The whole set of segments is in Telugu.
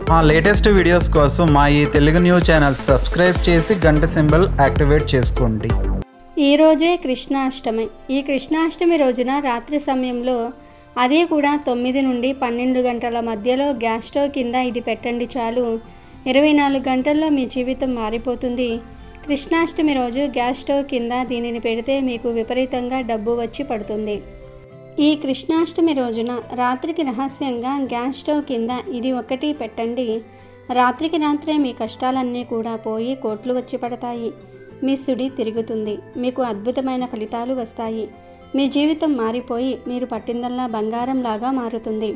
మా లేటెస్ట్ వీడియోస్ కోసం మా ఈ తెలుగు న్యూస్ ఛానల్ సబ్స్క్రైబ్ చేసి గంట సింబల్ యాక్టివేట్ చేసుకోండి. ఈరోజే కృష్ణాష్టమి. ఈ కృష్ణాష్టమి రోజున రాత్రి సమయంలో, అది కూడా 9 నుండి 12 గంటల మధ్యలో గ్యాస్ స్టవ్ కింద ఇది పెట్టండి చాలు. 24 గంటల్లో మీ జీవితం మారిపోతుంది. కృష్ణాష్టమి రోజు గ్యాస్ స్టవ్ కింద దీనిని పెడితే మీకు విపరీతంగా డబ్బు వచ్చి పడుతుంది. ఈ కృష్ణాష్టమి రోజున రాత్రికి రహస్యంగా గ్యాస్ స్టవ్ కింద ఇది ఒక్కటి పెట్టండి. రాత్రికి రాత్రే మీ కష్టాలన్నీ కూడా పోయి కోట్లు వచ్చి పడతాయి. మీ సుడి తిరుగుతుంది. మీకు అద్భుతమైన ఫలితాలు వస్తాయి. మీ జీవితం మారిపోయి మీరు పట్టిందల్లా బంగారంలాగా మారుతుంది.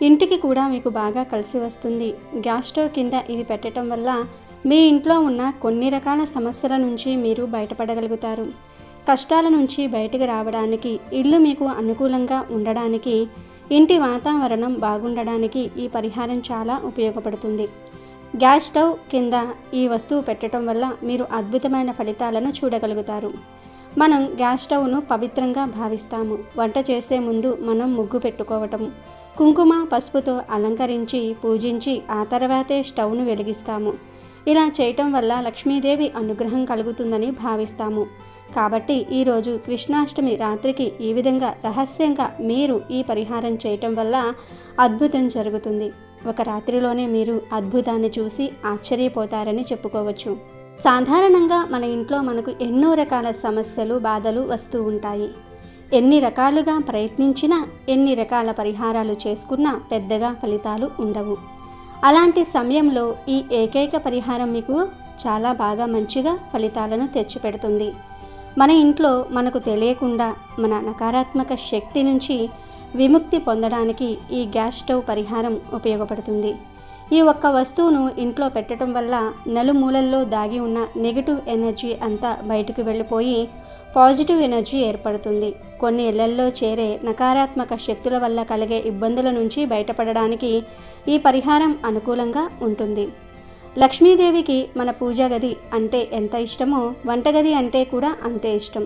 ఇంటికి కూడా మీకు బాగా కలిసి వస్తుంది. గ్యాస్ స్టవ్ కింద ఇది పెట్టడం వల్ల మీ ఇంట్లో ఉన్న కొన్ని రకాల సమస్యల నుంచి మీరు బయటపడగలుగుతారు. కష్టాల నుంచి బయటకు రావడానికి, ఇల్లు మీకు అనుకూలంగా ఉండడానికి, ఇంటి వాతావరణం బాగుండడానికి ఈ పరిహారం చాలా ఉపయోగపడుతుంది. గ్యాస్ స్టవ్ కింద ఈ వస్తువు పెట్టడం వల్ల మీరు అద్భుతమైన ఫలితాలను చూడగలుగుతారు. మనం గ్యాస్ స్టవ్ను పవిత్రంగా భావిస్తాము. వంట చేసే ముందు మనం ముగ్గు పెట్టుకోవటం, కుంకుమ పసుపుతో అలంకరించి పూజించి ఆ తర్వాతే స్టవ్ను వెలిగిస్తాము. ఇలా చేయటం వల్ల లక్ష్మీదేవి అనుగ్రహం కలుగుతుందని భావిస్తాము. కాబట్టి ఈరోజు కృష్ణాష్టమి రాత్రికి ఈ విధంగా రహస్యంగా మీరు ఈ పరిహారం చేయటం వల్ల అద్భుతం జరుగుతుంది. ఒక రాత్రిలోనే మీరు అద్భుతాన్ని చూసి ఆశ్చర్యపోతారని చెప్పుకోవచ్చు. సాధారణంగా మన ఇంట్లో మనకు ఎన్నో రకాల సమస్యలు, బాధలు వస్తూ ఉంటాయి. ఎన్ని రకాలుగా ప్రయత్నించినా, ఎన్ని రకాల పరిహారాలు చేసుకున్నా పెద్దగా ఫలితాలు ఉండవు. అలాంటి సమయంలో ఈ ఏకైక పరిహారం మీకు చాలా బాగా మంచిగా ఫలితాలను తెచ్చిపెడుతుంది. మన ఇంట్లో మనకు తెలియకుండా మన నకారాత్మక శక్తి నుంచి విముక్తి పొందడానికి ఈ గ్యాస్ స్టవ్ పరిహారం ఉపయోగపడుతుంది. ఈ ఒక్క వస్తువును ఇంట్లో పెట్టడం వల్ల నలుమూలల్లో దాగి ఉన్న నెగిటివ్ ఎనర్జీ అంతా బయటకు వెళ్ళిపోయి పాజిటివ్ ఎనర్జీ ఏర్పడుతుంది. కొన్ని ఇళ్లల్లో చేరే నకారాత్మక శక్తుల వల్ల కలిగే ఇబ్బందుల నుంచి బయటపడడానికి ఈ పరిహారం అనుకూలంగా ఉంటుంది. లక్ష్మీదేవికి మన పూజా గది అంటే ఎంత ఇష్టమో వంటగది అంటే కూడా అంతే ఇష్టం.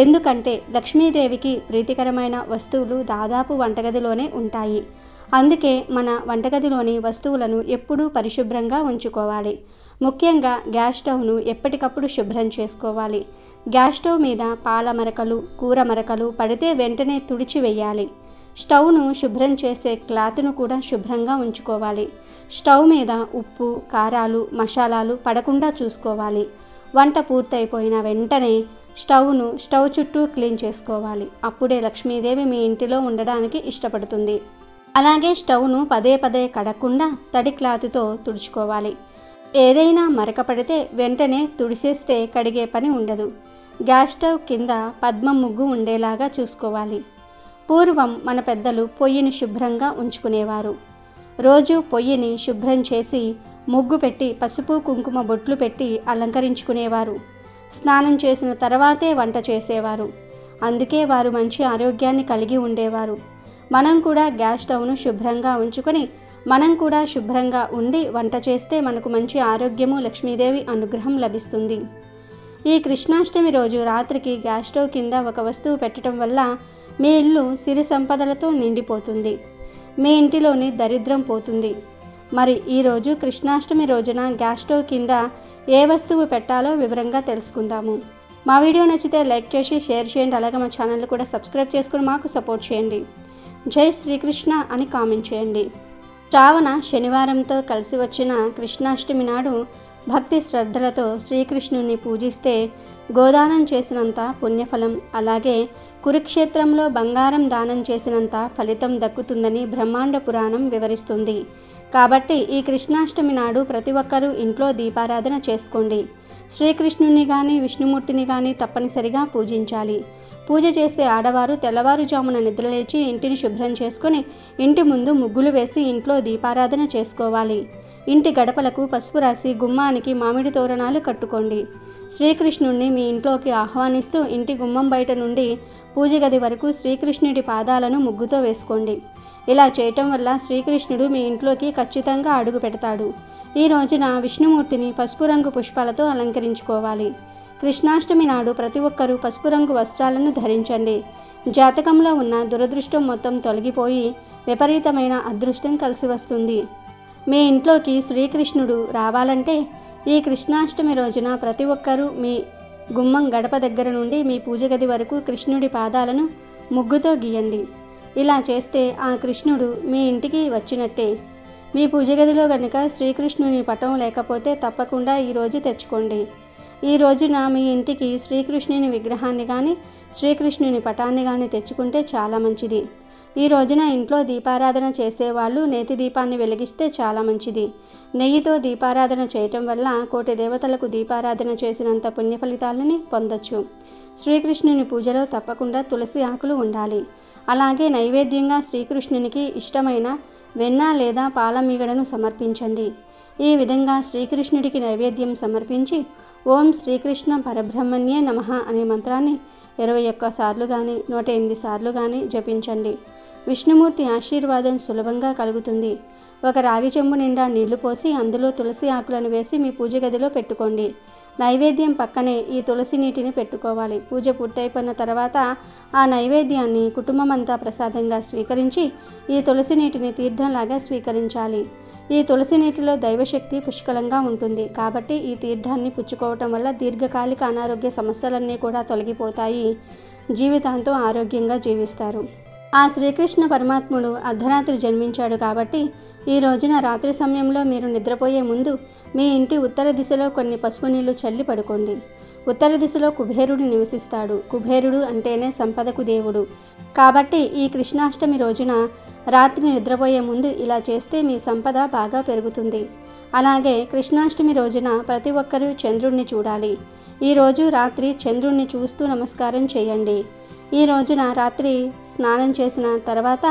ఎందుకంటే లక్ష్మీదేవికి ప్రీతికరమైన వస్తువులు దాదాపు వంటగదిలోనే ఉంటాయి. అందుకే మన వంటగదిలోని వస్తువులను ఎప్పుడూ పరిశుభ్రంగా ఉంచుకోవాలి. ముఖ్యంగా గ్యాస్ స్టవ్ను ఎప్పటికప్పుడు శుభ్రం చేసుకోవాలి. గ్యాస్ స్టవ్ మీద పాల మరకలు, కూర మరకలు పడితే వెంటనే తుడిచివేయాలి. స్టవ్ను శుభ్రం చేసే క్లాత్ను కూడా శుభ్రంగా ఉంచుకోవాలి. స్టవ్ మీద ఉప్పు, కారాలు, మసాలాలు పడకుండా చూసుకోవాలి. వంట పూర్తయిపోయిన వెంటనే స్టవ్ చుట్టూ క్లీన్ చేసుకోవాలి. అప్పుడే లక్ష్మీదేవి మీ ఇంటిలో ఉండడానికి ఇష్టపడుతుంది. అలాగే స్టవ్ను పదే పదే కడగకుండా తడి క్లాత్తో తుడుచుకోవాలి. ఏదైనా మరక పడితే వెంటనే తుడిసేస్తే కడిగే పని ఉండదు. గ్యాస్ స్టవ్ కింద పద్మం ముగ్గు ఉండేలాగా చూసుకోవాలి. పూర్వం మన పెద్దలు పొయ్యిని శుభ్రంగా ఉంచుకునేవారు. రోజు పొయ్యిని శుభ్రం చేసి ముగ్గు పెట్టి పసుపు కుంకుమ బొట్లు పెట్టి అలంకరించుకునేవారు. స్నానం చేసిన తర్వాతే వంట చేసేవారు. అందుకే వారు మంచి ఆరోగ్యాన్ని కలిగి ఉండేవారు. మనం కూడా గ్యాస్ స్టవ్ను శుభ్రంగా ఉంచుకొని మనం కూడా శుభ్రంగా ఉండి వంట చేస్తే మనకు మంచి ఆరోగ్యము, లక్ష్మీదేవి అనుగ్రహం లభిస్తుంది. ఈ కృష్ణాష్టమి రోజు రాత్రికి గ్యాస్ స్టవ్ కింద ఒక వస్తువు పెట్టడం వల్ల మీ ఇల్లు సిరి సంపదలతో నిండిపోతుంది. మీ ఇంటిలోని దరిద్రం పోతుంది. మరి ఈరోజు కృష్ణాష్టమి రోజున గ్యాస్ స్టవ్ కింద ఏ వస్తువు పెట్టాలో వివరంగా తెలుసుకుందాము. మా వీడియో నచ్చితే లైక్ చేసి షేర్ చేయండి. అలాగే మా ఛానల్ కూడా సబ్స్క్రైబ్ చేసుకుని మాకు సపోర్ట్ చేయండి. జై శ్రీకృష్ణ అని కామెంట్ చేయండి. శ్రావణ శనివారంతో కలిసి వచ్చిన కృష్ణాష్టమి నాడు భక్తి శ్రద్ధలతో శ్రీకృష్ణుని పూజిస్తే గోదానం చేసినంత పుణ్యఫలం, అలాగే కురుక్షేత్రంలో బంగారం దానం చేసినంత ఫలితం దక్కుతుందని బ్రహ్మాండ పురాణం వివరిస్తుంది. కాబట్టి ఈ కృష్ణాష్టమి నాడు ప్రతి ఒక్కరూ ఇంట్లో దీపారాధన చేసుకోండి. శ్రీకృష్ణుని కానీ విష్ణుమూర్తిని కానీ తప్పనిసరిగా పూజించాలి. పూజ చేసే ఆడవారు తెల్లవారుజామున నిద్రలేచి ఇంటిని శుభ్రం చేసుకొని ఇంటి ముందు ముగ్గులు వేసి ఇంట్లో దీపారాధన చేసుకోవాలి. ఇంటి గడపలకు పసుపు రాసి గుమ్మానికి మామిడి తోరణాలు కట్టుకోండి. శ్రీకృష్ణుణ్ణి మీ ఇంట్లోకి ఆహ్వానిస్తూ ఇంటి గుమ్మం బయట నుండి పూజ గది వరకు శ్రీకృష్ణుడి పాదాలను ముగ్గుతో వేసుకోండి. ఇలా చేయటం వల్ల శ్రీకృష్ణుడు మీ ఇంట్లోకి ఖచ్చితంగా అడుగు పెడతాడు. ఈ రోజున విష్ణుమూర్తిని పసుపు రంగు పుష్పాలతో అలంకరించుకోవాలి. కృష్ణాష్టమి నాడు ప్రతి ఒక్కరూ పసుపు రంగు వస్త్రాలను ధరించండి. జాతకంలో ఉన్న దురదృష్టం మొత్తం తొలగిపోయి విపరీతమైన అదృష్టం కలిసి వస్తుంది. మీ ఇంట్లోకి శ్రీకృష్ణుడు రావాలంటే ఈ కృష్ణాష్టమి రోజున ప్రతి ఒక్కరూ మీ గుమ్మం గడప దగ్గర నుండి మీ పూజ గది వరకు కృష్ణుడి పాదాలను ముగ్గుతో గీయండి. ఇలా చేస్తే ఆ కృష్ణుడు మీ ఇంటికి వచ్చినట్టే. మీ పూజ గదిలో కనుక శ్రీకృష్ణుని పటం లేకపోతే తప్పకుండా ఈరోజు తెచ్చుకోండి. ఈ రోజున మీ ఇంటికి శ్రీకృష్ణుని విగ్రహాన్ని కానీ శ్రీకృష్ణుని పటాన్ని కానీ తెచ్చుకుంటే చాలా మంచిది. ఈ రోజున ఇంట్లో దీపారాధన చేసేవాళ్ళు నేతి దీపాన్ని వెలిగిస్తే చాలా మంచిది. నెయ్యితో దీపారాధన చేయటం వల్ల కోటి దేవతలకు దీపారాధన చేసినంత పుణ్య ఫలితాలని పొందొచ్చు. శ్రీకృష్ణుని పూజలో తప్పకుండా తులసి ఆకులు ఉండాలి. అలాగే నైవేద్యంగా శ్రీకృష్ణునికి ఇష్టమైన వెన్న లేదా పాల మీగడను సమర్పించండి. ఈ విధంగా శ్రీకృష్ణుడికి నైవేద్యం సమర్పించి ఓం శ్రీకృష్ణ పరబ్రహ్మణ్యే నమః అనే మంత్రాన్ని 21 సార్లు కానీ 108 సార్లు కానీ జపించండి. విష్ణుమూర్తి ఆశీర్వాదం సులభంగా కలుగుతుంది. ఒక రాగి చెంబు నిండా నీళ్లు పోసి అందులో తులసి ఆకులను వేసి మీ పూజ గదిలో పెట్టుకోండి. నైవేద్యం పక్కనే ఈ తులసి నీటిని పెట్టుకోవాలి. పూజ పూర్తయిపోయిన తర్వాత ఆ నైవేద్యాన్ని కుటుంబం అంతా ప్రసాదంగా స్వీకరించి ఈ తులసి నీటిని తీర్థంలాగా స్వీకరించాలి. ఈ తులసి నీటిలో దైవశక్తి పుష్కలంగా ఉంటుంది. కాబట్టి ఈ తీర్థాన్ని పుచ్చుకోవటం వల్ల దీర్ఘకాలిక అనారోగ్య సమస్యలన్నీ కూడా తొలగిపోతాయి. జీవితాంతం ఆరోగ్యంగా జీవిస్తారు. ఆ శ్రీకృష్ణ పరమాత్ముడు అర్ధరాత్రి జన్మించాడు కాబట్టి ఈ రోజున రాత్రి సమయంలో మీరు నిద్రపోయే ముందు మీ ఇంటి ఉత్తర దిశలో కొన్ని పసుపు నీళ్లు చల్లి పడుకోండి. ఉత్తర దిశలో కుబేరుడు నివసిస్తాడు. కుబేరుడు అంటేనే సంపదకు దేవుడు. కాబట్టి ఈ కృష్ణాష్టమి రోజున రాత్రి నిద్రపోయే ముందు ఇలా చేస్తే మీ సంపద బాగా పెరుగుతుంది. అలాగే కృష్ణాష్టమి రోజున ప్రతి ఒక్కరూ చంద్రుణ్ణి చూడాలి. ఈరోజు రాత్రి చంద్రుణ్ణి చూస్తూ నమస్కారం చేయండి. ఈ రోజున రాత్రి స్నానం చేసిన తర్వాత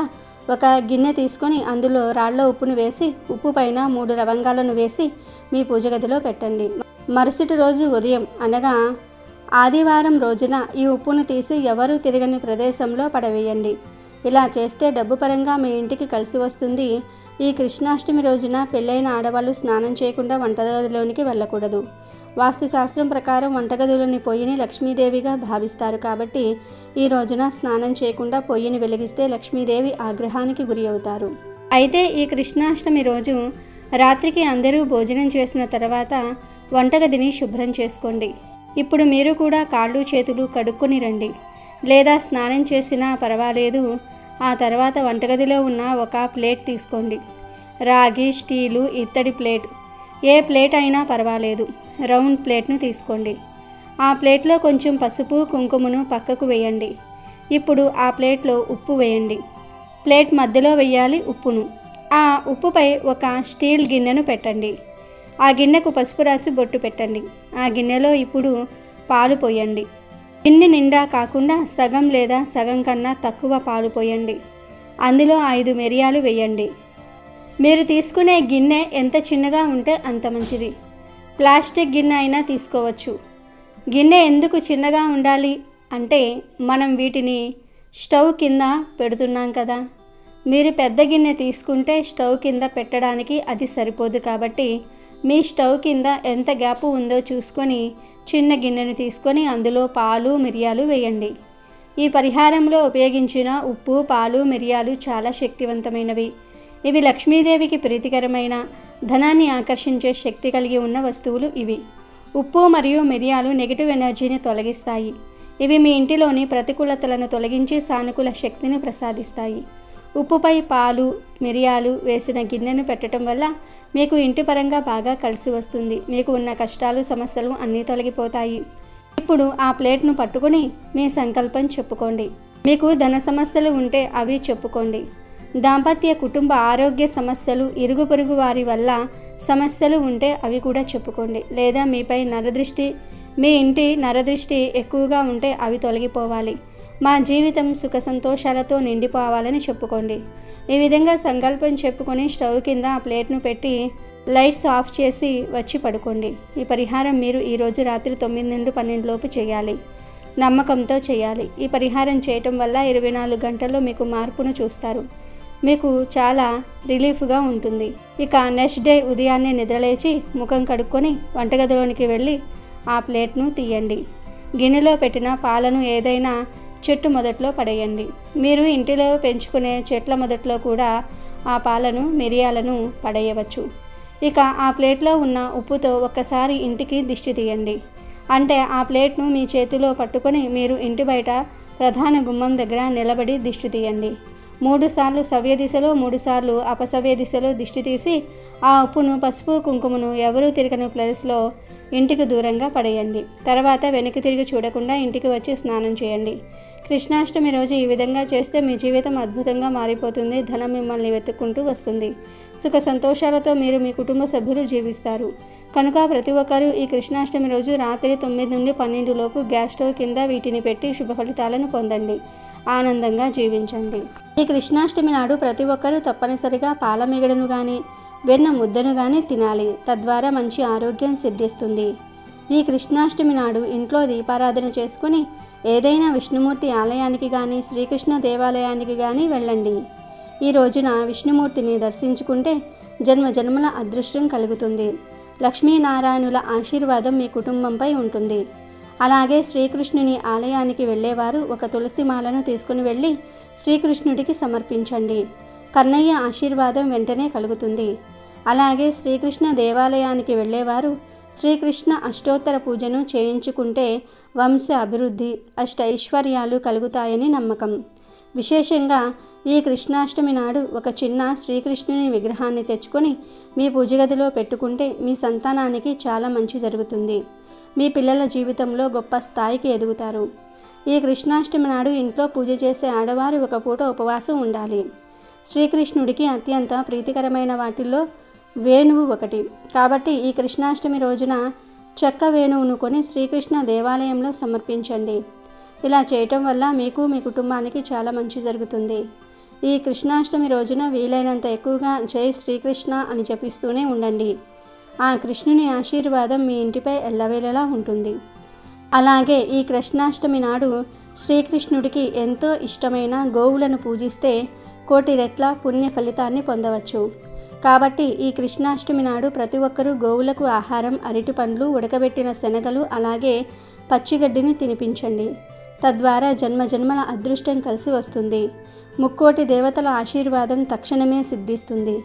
ఒక గిన్నె తీసుకొని అందులో రాళ్ళ ఉప్పును వేసి ఉప్పు పైన 3 లవంగాలను వేసి మీ పూజ గదిలో పెట్టండి. మరుసటి రోజు ఉదయం అనగా ఆదివారం రోజున ఈ ఉప్పును తీసి ఎవరూ తిరగని ప్రదేశంలో పడవేయండి. ఇలా చేస్తే డబ్బు పరంగా మీ ఇంటికి కలిసి వస్తుంది. ఈ కృష్ణాష్టమి రోజున పెళ్ళైన ఆడవాళ్ళు స్నానం చేయకుండా వంటగదిలోనికి వెళ్ళకూడదు. వాస్తుశాస్త్రం ప్రకారం వంటగదిలోని పొయ్యిని లక్ష్మీదేవిగా భావిస్తారు. కాబట్టి ఈ రోజున స్నానం చేయకుండా పొయ్యిని వెలిగిస్తే లక్ష్మీదేవి ఆగ్రహానికి గురి అవుతారు. అయితే ఈ కృష్ణాష్టమి రోజు రాత్రికి అందరూ భోజనం చేసిన తర్వాత వంటగదిని శుభ్రం చేసుకోండి. ఇప్పుడు మీరు కూడా కాళ్ళు చేతులు కడుక్కొని రండి. లేదా స్నానం చేసినా పర్వాలేదు. ఆ తర్వాత వంటగదిలో ఉన్న ఒక ప్లేట్ తీసుకోండి. రాగి, స్టీలు, ఇత్తడి ప్లేట్, ఏ ప్లేట్ అయినా పర్వాలేదు. రౌండ్ ప్లేట్ను తీసుకోండి. ఆ ప్లేట్లో కొంచెం పసుపు కుంకుమను పక్కకు వేయండి. ఇప్పుడు ఆ ప్లేట్లో ఉప్పు వేయండి. ప్లేట్ మధ్యలో వేయాలి ఉప్పును. ఆ ఉప్పుపై ఒక స్టీల్ గిన్నెను పెట్టండి. ఆ గిన్నెకు పసుపు రాసి బొట్టు పెట్టండి. ఆ గిన్నెలో ఇప్పుడు పాలు పోయండి. గిన్నె నిండా కాకుండా సగం లేదా సగం కన్నా తక్కువ పాలు పోయండి. అందులో 5 మిరియాలు వేయండి. మీరు తీసుకునే గిన్నె ఎంత చిన్నగా ఉంటే అంత మంచిది. ప్లాస్టిక్ గిన్నె అయినా తీసుకోవచ్చు. గిన్నె ఎందుకు చిన్నగా ఉండాలి అంటే మనం వీటిని స్టవ్ కింద పెడుతున్నాం కదా. మీరు పెద్ద గిన్నె తీసుకుంటే స్టవ్ కింద పెట్టడానికి అది సరిపోదు. కాబట్టి మీ స్టవ్ కింద ఎంత గ్యాప్ ఉందో చూసుకొని చిన్న గిన్నెను తీసుకొని అందులో పాలు, మిరియాలు వేయండి. ఈ పరిహారంలో ఉపయోగించిన ఉప్పు, పాలు, మిరియాలు చాలా శక్తివంతమైనవి. ఇవి లక్ష్మీదేవికి ప్రీతికరమైన ధనాన్ని ఆకర్షించే శక్తి కలిగి ఉన్న వస్తువులు ఇవి. ఉప్పు మరియు మిరియాలు నెగిటివ్ ఎనర్జీని తొలగిస్తాయి. ఇవి మీ ఇంటిలోని ప్రతికూలతలను తొలగించి సానుకూల శక్తిని ప్రసాదిస్తాయి. ఉప్పుపై పాలు, మిరియాలు వేసిన గిన్నెను పెట్టడం వల్ల మీకు ఇంటి పరంగా బాగా కలిసి వస్తుంది. మీకు ఉన్న కష్టాలు, సమస్యలు అన్నీ తొలగిపోతాయి. ఇప్పుడు ఆ ప్లేట్ను పట్టుకుని మీ సంకల్పం చెప్పుకోండి. మీకు ధన సమస్యలు ఉంటే అవి చెప్పుకోండి. దాంపత్య, కుటుంబ ఆరోగ్య సమస్యలు, ఇరుగు పొరుగు వారి వల్ల సమస్యలు ఉంటే అవి కూడా చెప్పుకోండి. లేదా మీపై నరదృష్టి, మీ ఇంటి నరదృష్టి ఎక్కువగా ఉంటే అవి తొలగిపోవాలి. మా జీవితం సుఖ సంతోషాలతో నిండిపోవాలని చెప్పుకోండి. ఈ విధంగా సంకల్పం చెప్పుకొని స్టవ్ కింద ఆ ప్లేట్ను పెట్టి లైట్స్ ఆఫ్ చేసి వచ్చి పడుకోండి. ఈ పరిహారం మీరు ఈరోజు రాత్రి 9 నుండి 12 లోపు చేయాలి. నమ్మకంతో చేయాలి. ఈ పరిహారం చేయటం వల్ల 24 గంటల్లో మీకు మార్పును చూస్తారు. మీకు చాలా రిలీఫ్గా ఉంటుంది. ఇక నెక్స్ట్ డే ఉదయాన్నే నిద్రలేచి ముఖం కడుక్కొని వంటగదిలోనికి వెళ్ళి ఆ ప్లేట్ను తీయండి. గిన్నెలో పెట్టిన పాలను ఏదైనా చెట్టు మొదట్లో పడేయండి. మీరు ఇంటిలో పెంచుకునే చెట్ల మొదట్లో కూడా ఆ పాలను మిరియాలను పడేయవచ్చు. ఇక ఆ ప్లేట్లో ఉన్న ఉప్పుతో ఒక్కసారి ఇంటికి దిష్టి తీయండి. అంటే ఆ ప్లేట్ను మీ చేతిలో పట్టుకొని మీరు ఇంటి బయట ప్రధాన గుమ్మం దగ్గర నిలబడి దిష్టి తీయండి. 3 సార్లు సవ్య దిశలో 3 సార్లు అపసవ్య దిశలో దిష్టి తీసి ఆ ఉప్పును పసుపు కుంకుమను ఎవరూ తిరగని ప్లేస్లో ఇంటికి దూరంగా పడేయండి. తర్వాత వెనక్కి తిరిగి చూడకుండా ఇంటికి వచ్చి స్నానం చేయండి. కృష్ణాష్టమి రోజు ఈ విధంగా చేస్తే మీ జీవితం అద్భుతంగా మారిపోతుంది. ధనం మిమ్మల్ని వెతుక్కుంటూ వస్తుంది. సుఖ సంతోషాలతో మీరు మీ కుటుంబ సభ్యులు జీవిస్తారు. కనుక ప్రతి ఒక్కరూ ఈ కృష్ణాష్టమి రోజు రాత్రి 9 నుండి 12 లోపు గ్యాస్ స్టవ్ కింద వీటిని పెట్టి శుభ ఫలితాలను పొందండి. ఆనందంగా జీవించండి. ఈ కృష్ణాష్టమి నాడు ప్రతి ఒక్కరూ తప్పనిసరిగా పాల మిగడను కానీ వెన్న ముద్దను కానీ తినాలి. తద్వారా మంచి ఆరోగ్యం సిద్ధిస్తుంది. ఈ కృష్ణాష్టమి నాడు ఇంట్లో దీపారాధన చేసుకుని ఏదైనా విష్ణుమూర్తి ఆలయానికి కానీ శ్రీకృష్ణ దేవాలయానికి కానీ వెళ్ళండి. ఈ రోజున విష్ణుమూర్తిని దర్శించుకుంటే జన్మ జన్మల అదృష్టం కలుగుతుంది. లక్ష్మీనారాయణుల ఆశీర్వాదం మీ కుటుంబంపై ఉంటుంది. అలాగే శ్రీకృష్ణుని ఆలయానికి వెళ్ళేవారు ఒక తులసి మాలను తీసుకుని వెళ్ళి శ్రీకృష్ణుడికి సమర్పించండి. కన్నయ్య ఆశీర్వాదం వెంటనే కలుగుతుంది. అలాగే శ్రీకృష్ణ దేవాలయానికి వెళ్ళేవారు శ్రీకృష్ణ అష్టోత్తర పూజను చేయించుకుంటే వంశ అభివృద్ధి, ఐశ్వర్యాలు కలుగుతాయని నమ్మకం. విశేషంగా ఈ కృష్ణాష్టమి నాడు ఒక చిన్న శ్రీకృష్ణుని విగ్రహాన్ని తెచ్చుకొని మీ పూజగదిలో పెట్టుకుంటే మీ సంతానానికి చాలా మంచి జరుగుతుంది. మీ పిల్లల జీవితంలో గొప్ప స్థాయికి ఎదుగుతారు. ఈ కృష్ణాష్టమి నాడు ఇంట్లో పూజ చేసే ఆడవారు ఒక పూట ఉపవాసం ఉండాలి. శ్రీకృష్ణుడికి అత్యంత ప్రీతికరమైన వాటిల్లో వేణువు ఒకటి. కాబట్టి ఈ కృష్ణాష్టమి రోజున చెక్క వేణువును కొని శ్రీకృష్ణ దేవాలయంలో సమర్పించండి. ఇలా చేయటం వల్ల మీకు మీ కుటుంబానికి చాలా మంచి జరుగుతుంది. ఈ కృష్ణాష్టమి రోజున వీలైనంత ఎక్కువగా జై శ్రీకృష్ణ అని జపిస్తూనే ఉండండి. ఆ కృష్ణుని ఆశీర్వాదం మీ ఇంటిపై ఎల్లవేళలా ఉంటుంది. అలాగే ఈ కృష్ణాష్టమి నాడు శ్రీకృష్ణుడికి ఎంతో ఇష్టమైన గోవులను పూజిస్తే 1,000,000 రెట్ల పుణ్య ఫలితాన్ని పొందవచ్చు. కాబట్టి ఈ కృష్ణాష్టమి నాడు ప్రతి ఒక్కరూ గోవులకు ఆహారం అరటి పండ్లు, ఉడకబెట్టిన శనగలు, అలాగే పచ్చిగడ్డిని తినిపించండి. తద్వారా జన్మజన్మల అదృష్టం కలిసి వస్తుంది. 3,000,000 దేవతల ఆశీర్వాదం తక్షణమే సిద్ధిస్తుంది.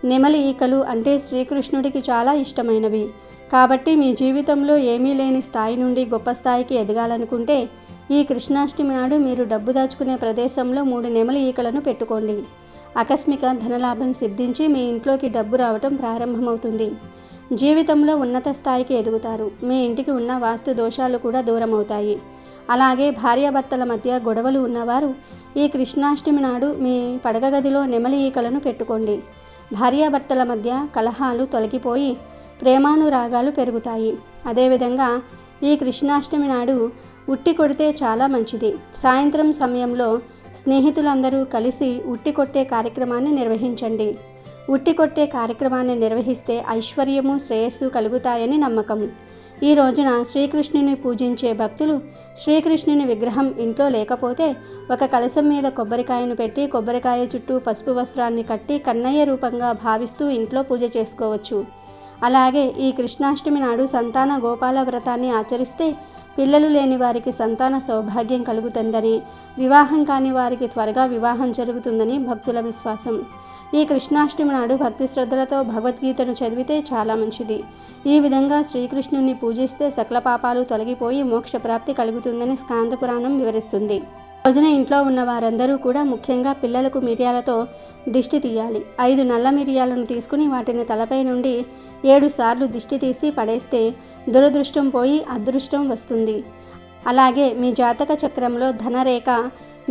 నెమలి ఈకలు అంటే శ్రీకృష్ణుడికి చాలా ఇష్టమైనవి. కాబట్టి మీ జీవితంలో ఏమీ లేని స్థాయి నుండి గొప్ప స్థాయికి ఎదగాలనుకుంటే ఈ కృష్ణాష్టమి నాడు మీరు డబ్బు దాచుకునే ప్రదేశంలో 3 నెమలి ఈకలను పెట్టుకోండి. ఆకస్మిక ధనలాభం సిద్ధించి మీ ఇంట్లోకి డబ్బు రావటం ప్రారంభమవుతుంది. జీవితంలో ఉన్నత స్థాయికి ఎదుగుతారు. మీ ఇంటికి ఉన్న వాస్తు దోషాలు కూడా దూరమవుతాయి. అలాగే భార్యాభర్తల మధ్య గొడవలు ఉన్నవారు ఈ కృష్ణాష్టమి నాడు మీ పడక గదిలో నెమలి ఈకలను పెట్టుకోండి. భార్యాభర్తల మధ్య కలహాలు తొలగిపోయి ప్రేమానురాగాలు పెరుగుతాయి. అదేవిధంగా ఈ కృష్ణాష్టమి నాడు ఉట్టి కొడితే చాలా మంచిది. సాయంత్రం సమయంలో స్నేహితులందరూ కలిసి ఉట్టి కొట్టే కార్యక్రమాన్ని నిర్వహించండి. ఉట్టి కొట్టే కార్యక్రమాన్ని నిర్వహిస్తే ఐశ్వర్యము, శ్రేయస్సు కలుగుతాయని నమ్మకం. ఈ రోజున శ్రీకృష్ణుని పూజించే భక్తులు శ్రీకృష్ణుని విగ్రహం ఇంట్లో లేకపోతే ఒక కలశం మీద కొబ్బరికాయను పెట్టి కొబ్బరికాయ చుట్టూ పసుపు వస్త్రాన్ని కట్టి కన్నయ్య రూపంగా భావిస్తూ ఇంట్లో పూజ చేసుకోవచ్చు. అలాగే ఈ కృష్ణాష్టమి నాడు సంతాన గోపాల వ్రతాన్ని ఆచరిస్తే పిల్లలు లేని వారికి సంతాన సౌభాగ్యం కలుగుతుందని, వివాహం కాని వారికి త్వరగా వివాహం జరుగుతుందని భక్తుల విశ్వాసం. ఈ కృష్ణాష్టమి నాడు భక్తి శ్రద్ధలతో భగవద్గీతను చదివితే చాలా మంచిది. ఈ విధంగా శ్రీకృష్ణుని పూజిస్తే సకల పాపాలు తొలగిపోయి మోక్షప్రాప్తి కలుగుతుందని స్కాంద పురాణం వివరిస్తుంది. రోజున ఇంట్లో ఉన్న వారందరూ కూడా ముఖ్యంగా పిల్లలకు మిరియాలతో దిష్టి తీయాలి. 5 నల్ల మిరియాలను తీసుకుని వాటిని తలపై నుండి 7 సార్లు దిష్టి తీసి పడేస్తే దురదృష్టం పోయి అదృష్టం వస్తుంది. అలాగే మీ జాతక చక్రంలో ధనరేఖ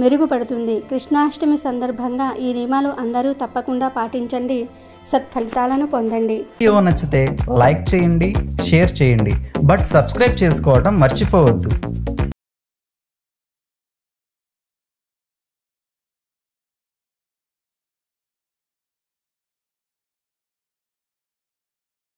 మెరుగుపడుతుంది. కృష్ణాష్టమి సందర్భంగా ఈ నియమాలు అందరూ తప్పకుండా పాటించండి. సత్ఫలితాలను పొందండి. వీడియో నచ్చితే లైక్ చేయండి, షేర్ చేయండి, బట్ సబ్స్క్రైబ్ చేసుకోవడం మర్చిపోవద్దు.